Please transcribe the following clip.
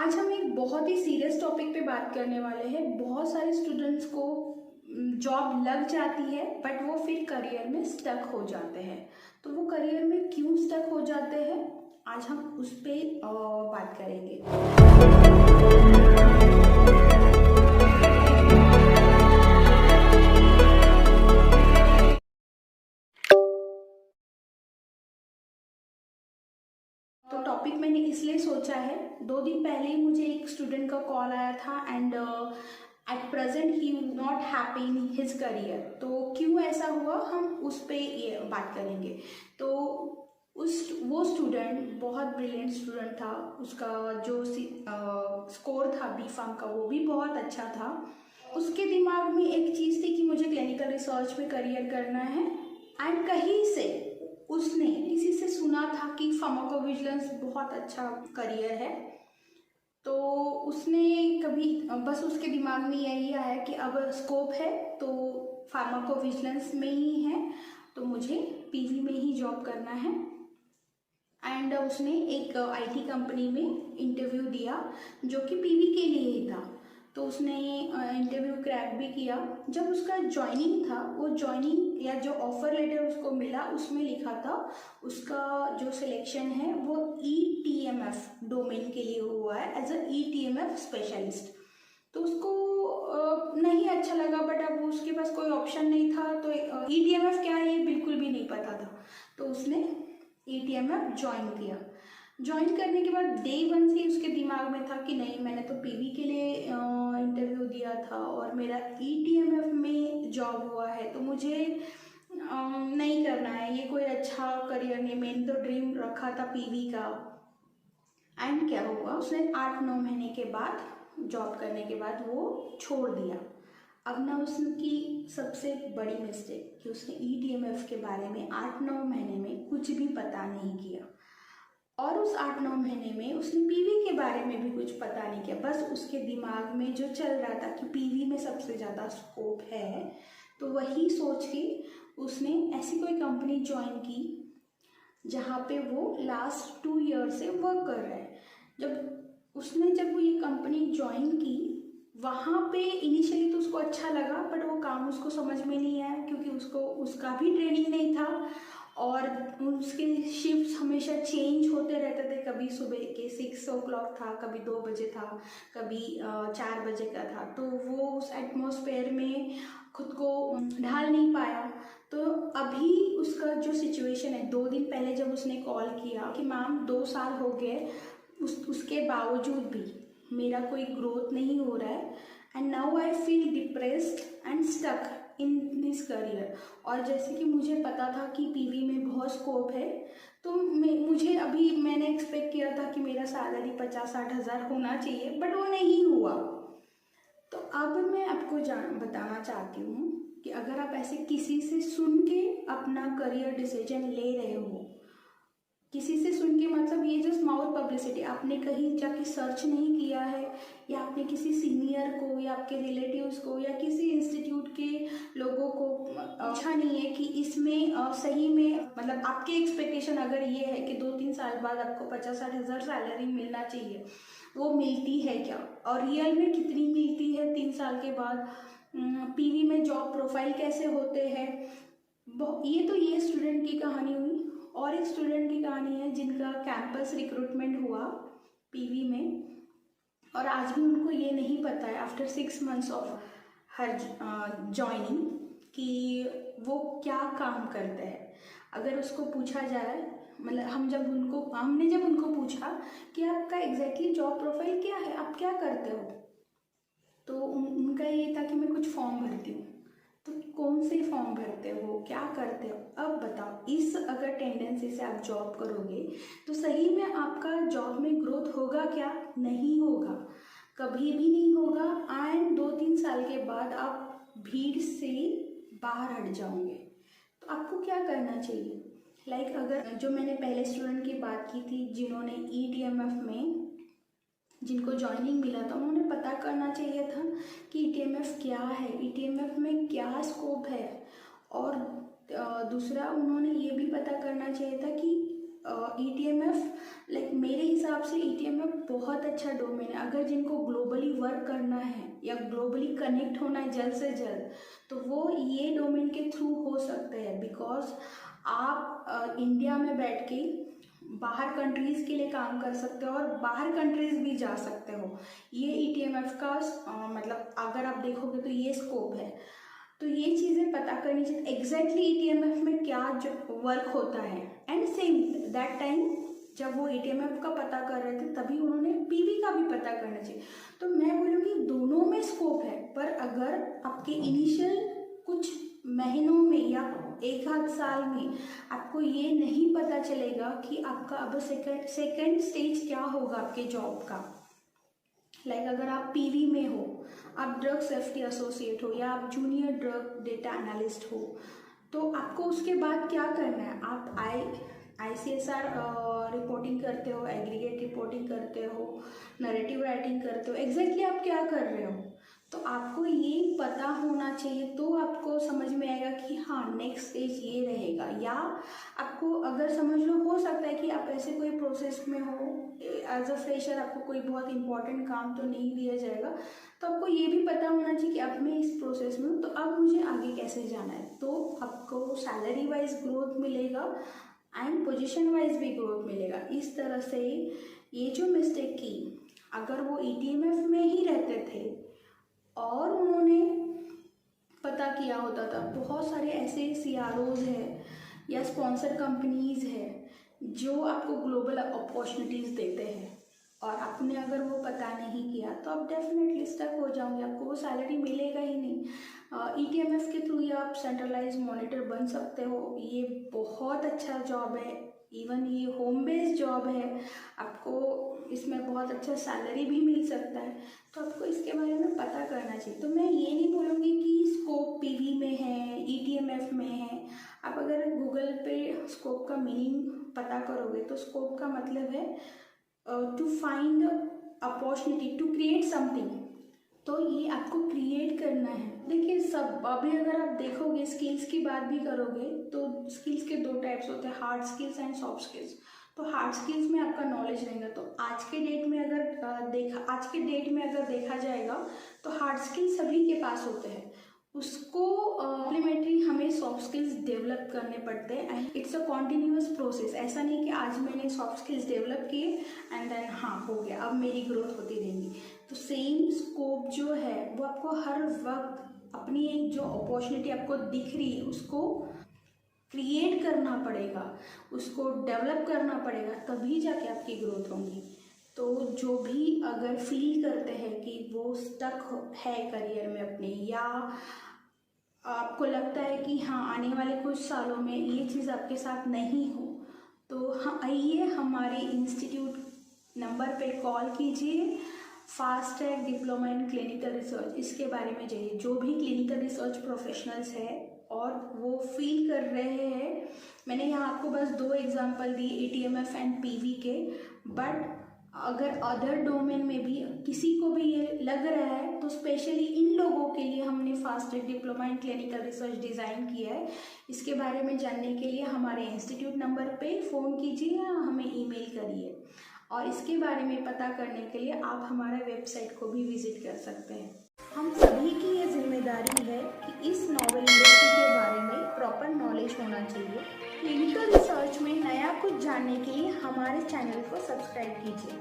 आज हम एक बहुत ही सीरियस टॉपिक पे बात करने वाले हैं। बहुत सारे स्टूडेंट्स को जॉब लग जाती है बट वो फिर करियर में स्टक हो जाते हैं। तो वो करियर में क्यों स्टक हो जाते हैं, आज हम उस पे बात करेंगे। तो टॉपिक मैंने इसलिए सोचा है, 2 दिन पहले ही मुझे एक स्टूडेंट का कॉल आया था and at present he not happy in his career. तो क्यों ऐसा हुआ हम उस पर ये बात करेंगे। तो वो स्टूडेंट बहुत ब्रिलियंट स्टूडेंट था। उसका जो स्कोर था B.Pharm का वो भी बहुत अच्छा था। उसके दिमाग में एक चीज़ थी कि मुझे क्लिनिकल रिसर्च में करियर करना है एंड कहीं से उसने किसी से सुना था कि फार्माकोविजिलेंस बहुत अच्छा करियर है। तो उसने कभी बस उसके दिमाग में यही आया कि अब स्कोप है तो फार्माकोविजिलेंस में ही है, तो मुझे PV में ही जॉब करना है। एंड उसने एक IT कंपनी में इंटरव्यू दिया जो कि PV के लिए ही था। तो उसने इंटरव्यू क्रैक भी किया। जब उसका ज्वाइनिंग था, वो ज्वाइनिंग या जो ऑफर लेटर उसको मिला उसमें लिखा था उसका जो सिलेक्शन है वो ETMF डोमेन के लिए हुआ है एज अ ETMF स्पेशलिस्ट। तो उसको नहीं अच्छा लगा, बट अब उसके पास कोई ऑप्शन नहीं था। तो ETMF क्या है ये बिल्कुल भी नहीं पता था। तो उसने ETMF ज्वाइन किया। ज्वाइन करने के बाद डे 1 से उसके दिमाग में था कि नहीं, मैंने तो PV के लिए इंटरव्यू दिया था और मेरा ETMF में जॉब हुआ है, तो मुझे नहीं करना है, ये कोई अच्छा करियर नहीं। मैंने तो ड्रीम रखा था PV का। एंड क्या हुआ, उसने 8-9 महीने के बाद जॉब करने के बाद वो छोड़ दिया। अब ना उसकी सबसे बड़ी मिस्टेक कि उसने ETMF के बारे में 8-9 महीने में कुछ भी पता नहीं किया। और उस 8-9 महीने में उसने PV के बारे में भी कुछ पता नहीं किया। बस उसके दिमाग में जो चल रहा था कि PV में सबसे ज़्यादा स्कोप है, तो वही सोच के उसने ऐसी कोई कंपनी ज्वाइन की जहाँ पे वो लास्ट 2 ईयर से वर्क कर रहा है। जब वो ये कंपनी ज्वाइन की, वहाँ पे इनिशियली तो उसको अच्छा लगा, बट वो काम उसको समझ में नहीं आया क्योंकि उसका भी ट्रेनिंग नहीं था और उसके शिफ्ट हमेशा चेंज होते रहते थे। कभी सुबह के 6 o'clock था, कभी 2 बजे था, कभी 4 बजे का था। तो वो उस एटमॉस्फेयर में खुद को ढाल नहीं पाया। तो अभी उसका जो सिचुएशन है, 2 दिन पहले जब उसने कॉल किया कि मैम 2 साल हो गए, उसके बावजूद भी मेरा कोई ग्रोथ नहीं हो रहा है and now I feel depressed and stuck in this career. और जैसे कि मुझे पता था कि PV में बहुत स्कोप है, तो मैंने एक्सपेक्ट किया था कि मेरा सैलरी 50-60 हज़ार होना चाहिए, बट वो नहीं हुआ। तो अब मैं आपको बताना चाहती हूँ कि अगर आप ऐसे किसी से सुन के अपना करियर डिसीजन ले रहे हो, किसी से सुन के मतलब ये जस्ट माउथ पब्लिसिटी, आपने कहीं जाके सर्च नहीं किया है या आपने किसी सीनियर को या आपके रिलेटिव्स को या किसी इंस्टीट्यूट के लोगों को पूछा नहीं है कि इसमें सही में मतलब आपकी एक्सपेक्टेशन अगर ये है कि 2-3 साल बाद आपको 50-60 हज़ार सैलरी मिलना चाहिए, वो मिलती है क्या और रियल में कितनी मिलती है 3 साल के बाद, PV में जॉब प्रोफाइल कैसे होते हैं। ये स्टूडेंट की कहानी हुई। और एक स्टूडेंट की कहानी है जिनका कैंपस रिक्रूटमेंट हुआ PV में, और आज भी उनको ये नहीं पता है after 6 months of her joining कि वो क्या काम करते हैं। अगर उसको पूछा जाए, मतलब हमने जब उनको पूछा कि आपका एग्जैक्टली जॉब प्रोफाइल क्या है, आप क्या करते हो, तो उनका ये था कि मैं कुछ फॉर्म भरती हूँ। तो कौन से फॉर्म भरते हो, क्या करते हो, अब बताओ। इस अगर टेंडेंसी से आप जॉब करोगे तो सही में आपका जॉब में ग्रोथ होगा क्या? नहीं होगा, कभी भी नहीं होगा। एंड 2-3 साल के बाद आप भीड़ से बाहर हट जाओगे। तो आपको क्या करना चाहिए? अगर जो मैंने पहले स्टूडेंट की बात की थी जिन्होंने ETMF में जिनको ज्वाइनिंग मिला था, उन्होंने पता करना चाहिए था कि ETMF क्या है, ETMF में क्या स्कोप है। और दूसरा उन्होंने ये भी पता करना चाहिए था कि ETMF लाइक मेरे हिसाब से ETMF बहुत अच्छा डोमेन है। अगर जिनको ग्लोबली वर्क करना है या ग्लोबली कनेक्ट होना है जल्द से जल्द, तो वो ये डोमेन के थ्रू हो सकते हैं। बिकॉज आप इंडिया में बैठ के बाहर कंट्रीज़ के लिए काम कर सकते हो और बाहर कंट्रीज़ भी जा सकते हो। ये ETMF का मतलब अगर आप देखोगे तो ये स्कोप है। तो ये चीज़ें पता करनी चाहिए एग्जैक्टली ETMF में क्या जो वर्क होता है। एंड सेम दैट टाइम जब वो ETMF का पता कर रहे थे तभी उन्होंने PV का भी पता करना चाहिए। तो मैं बोलूँगी दोनों में स्कोप है, पर अगर आपके इनिशियल कुछ महीनों में या एक आध साल में आपको ये नहीं पता चलेगा कि आपका अब सेकंड स्टेज क्या होगा आपके जॉब का, लाइक अगर आप PV में हो, आप ड्रग सेफ्टी एसोसिएट हो या आप जूनियर ड्रग डेटा एनालिस्ट हो, तो आपको उसके बाद क्या करना है। आप ICSR रिपोर्टिंग करते हो, एग्रीगेट रिपोर्टिंग करते हो, नरेटिव राइटिंग करते हो, एग्जैक्टली आप क्या कर रहे हो। तो आपको ये पता होना चाहिए, तो आपको समझ में आएगा कि हाँ नेक्स्ट स्टेज ये रहेगा। या आपको अगर समझ लो, हो सकता है कि आप ऐसे कोई प्रोसेस में हो एज अ फ्रेशर, आपको कोई बहुत इंपॉर्टेंट काम तो नहीं दिया जाएगा, तो आपको ये भी पता होना चाहिए कि अब मैं इस प्रोसेस में हूँ, तो अब मुझे आगे कैसे जाना है। तो आपको सैलरी वाइज ग्रोथ मिलेगा एंड पोजीशन वाइज भी ग्रोथ मिलेगा। इस तरह से ये जो मिस्टेक की, अगर वो ETMF में ही रहते थे और उन्होंने पता किया होता था, बहुत सारे ऐसे CROs हैं या स्पॉन्सर कंपनीज है जो आपको ग्लोबल अपॉर्चुनिटीज़ देते हैं, और आपने अगर वो पता नहीं किया तो आप डेफिनेटली स्टक हो जाओगे, आपको वो सैलरी मिलेगा ही नहीं। ETMF के थ्रू या आप सेंट्रलाइज मॉनिटर बन सकते हो। ये बहुत अच्छा जॉब है, इवन ये होम बेस्ड जॉब है, आपको इसमें बहुत अच्छा सैलरी भी मिल सकता है। तो आपको इसके बारे में पता करना चाहिए। तो मैं ये नहीं बोलूँगी कि स्कोप PV में है, ETMF में है। आप अगर गूगल पे स्कोप का मीनिंग पता करोगे तो स्कोप का मतलब है to find opportunity to create something. तो ये आपको क्रिएट करना है। देखिए सब अभी अगर आप देखोगे स्किल्स की बात भी करोगे तो स्किल्स के 2 टाइप्स होते हैं, hard skills and soft skills. तो हार्ड स्किल्स में आपका नॉलेज रहेगा। तो आज के डेट में अगर देखा जाएगा तो हार्ड स्किल्स सभी के पास होते हैं, उसको इम्प्लीमेंटली हमें सॉफ्ट स्किल्स डेवलप करने पड़ते हैं। And it's a continuous process. ऐसा नहीं कि आज मैंने सॉफ्ट स्किल्स डेवलप किए एंड देन हाँ हो गया, अब मेरी ग्रोथ होती रहेंगी। तो सेम स्कोप जो है वो आपको हर वक्त अपनी एक जो अपॉर्चुनिटी आपको दिख रही है उसको क्रिएट करना पड़ेगा, उसको डेवलप करना पड़ेगा, तभी जाके आपकी ग्रोथ होगी। तो जो भी अगर फील करते हैं कि वो स्टक है करियर में अपने, या आपको लगता है कि हाँ आने वाले कुछ सालों में ये चीज़ आपके साथ नहीं हो, तो हाँ आइए हमारे इंस्टीट्यूट नंबर पे कॉल कीजिए, fast track diploma in clinical research. इसके बारे में जाइए, जो भी क्लिनिकल रिसर्च प्रोफेशनल्स है और वो फील कर रहे हैं। मैंने यहाँ आपको बस 2 example the ETMF and PV के, बट अगर अदर डोमेन में भी किसी को भी ये लग रहा है तो स्पेशली इन लोगों के लिए हमने fast track diploma in clinical research design किया है। इसके बारे में जानने के लिए हमारे इंस्टीट्यूट नंबर पे फ़ोन कीजिए या हमें ईमेल करिए, और इसके बारे में पता करने के लिए आप हमारा वेबसाइट को भी विजिट कर सकते हैं। हम सभी की ये जिम्मेदारी है कि इस नॉवल इंडस्ट्री के बारे में प्रॉपर नॉलेज होना चाहिए। क्लिनिकल रिसर्च में नया कुछ जानने के लिए हमारे चैनल को सब्सक्राइब कीजिए।